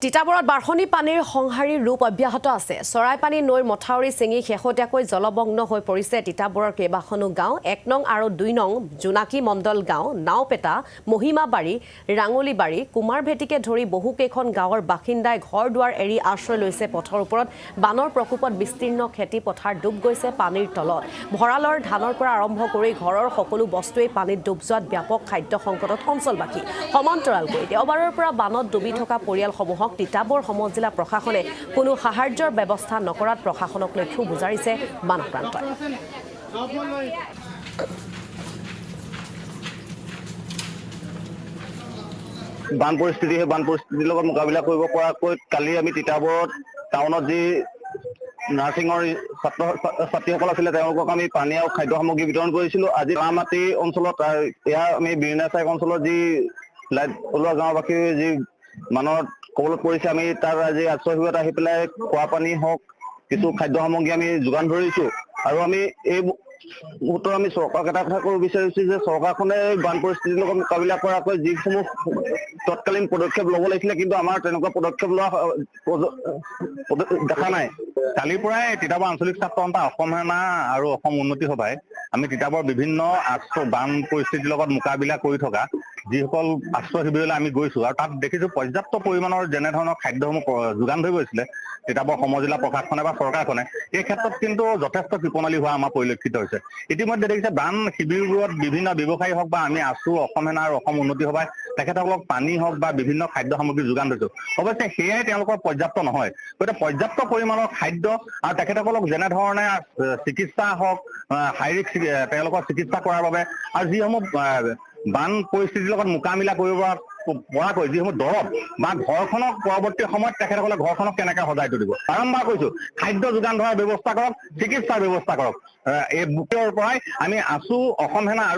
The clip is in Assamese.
তিতাবৰত বাঢ়নী পানীৰ সংহাৰী ৰূপ অব্যাহত আছে। চৰাইপানী নৈৰ মথাউৰি ছিঙি শেহতীয়াকৈ জলমগ্ন হৈ পৰিছে তিতাবৰৰ কেইবাখনো গাঁও। ১ নং আৰু ২ নং জোনাকী মণ্ডল গাঁও, নাওপেটা, মহিমাবাৰী, ৰাঙলীবাৰী, কুমাৰভেটিকে ধৰি বহুকেইখন গাঁৱৰ বাসিন্দাই ঘৰ-দুৱাৰ এৰি আশ্ৰয় লৈছে পথৰ ওপৰত। বানৰ প্ৰকোপত বিস্তীৰ্ণ খেতি পথাৰ ডুব গৈছে পানীৰ তলত। ভঁৰালৰ ধানৰ পৰা আৰম্ভ কৰি ঘৰৰ সকলো বস্তুৱেই পানীত ডুব যোৱাত ব্যাপক খাদ্য সংকটত অঞ্চলবাসী। সমান্তৰালকৈ দেওবাৰৰ পৰা বানত ডুবি থকা পৰিয়ালসমূহক তিতাবৰ সমজিলা প্ৰশাসনে কোনো সাহায্যৰ ব্যৱস্থা নকৰাত প্ৰশাসনক লৈ ক্ষোভ গুজাৰিছে বানআক্ৰান্তই। বান পৰিস্থিতিৰ লগত মোকাবিলা কৰিব পৰাকৈ কালি আমি তিতাবৰত টাউনত যি নাৰ্ছিঙৰ ছাত্ৰীসকল আছিলে তেওঁলোকক আমি পানী আৰু খাদ্য সামগ্ৰী বিতৰণ কৰিছিলোঁ। আজি ৰামাটি অঞ্চলত ইয়াৰ আমি বিৰনাচাই অঞ্চলত যি লাইট ওলোৱা গাঁওবাসীৰ যি মানত কবলত পৰিছে, আমি তাৰ আজি আশ্ৰয় শিবিৰত আহি পেলাই খোৱা পানী হওক কিছু খাদ্য সামগ্ৰী আমি যোগান ধৰিছোঁ। আৰু আমি এই মুহূৰ্তত আমি চৰকাৰক এটা কথা ক'ব বিচাৰিছোঁ যে চৰকাৰখনে বান পৰিস্থিতিৰ লগত মোকাবিলা কৰাকৈ যিসমূহ তৎকালীন পদক্ষেপ ল'ব লাগিছিলে, কিন্তু আমাৰ তেনেকুৱা পদক্ষেপ লোৱা দেখা নাই। কালিৰ পৰাই তিতাবৰ আঞ্চলিক ছাত্ৰ সন্থা, অসম সেনা আৰু অসম উন্নতি সভাই আমি তিতাবৰ বিভিন্ন বান পৰিস্থিতিৰ লগত মোকাবিলা কৰি থকা যিসকল আশ্ৰয় শিবিৰলৈ আমি গৈছোঁ আৰু তাত দেখিছোঁ পৰ্যাপ্ত পৰিমাণৰ যেনেধৰণৰ খাদ্যসমূহ যোগান ধৰি গৈছিলে তিতাবৰ সমজিলা প্ৰশাসনে বা চৰকাৰখনে, এই ক্ষেত্ৰত কিন্তু যথেষ্ট কৃপণালী হোৱা আমাৰ পৰিলক্ষিত হৈছে। ইতিমধ্যে দেখিছে বান শিবিৰবোৰত বিভিন্ন ব্যৱসায়ী হওক বা আমি আছোঁ অসম সেনা আৰু অসম উন্নতি সভাই তেখেতসকলক পানী হওক বা বিভিন্ন খাদ্য সামগ্ৰী যোগান ধৰিছোঁ। অৱশ্যে সেয়াই তেওঁলোকৰ পৰ্যাপ্ত নহয়। গতিকে পৰ্যাপ্ত পৰিমাণৰ খাদ্য আৰু তেখেতসকলক যেনেধৰণে চিকিৎসা হওক, শাৰীৰিক তেওঁলোকৰ চিকিৎসা কৰাৰ বাবে আৰু যিসমূহ বান পৰিস্থিতিৰ লগত মোকাবিলা কৰিব পৰাকৈ যিসমূহ দৰৱ বা ঘৰখনক পৰৱৰ্তী সময়ত তেখেতসকলে ঘৰখনক কেনেকৈ সজাই তুলিব, বাৰম্বাৰ কৈছোঁ খাদ্য যোগান ধৰাৰ ব্যৱস্থা কৰক, চিকিৎসাৰ ব্যৱস্থা কৰক। এই বুকেৰ পৰাই আমি আছোঁ অসম সেনা আৰু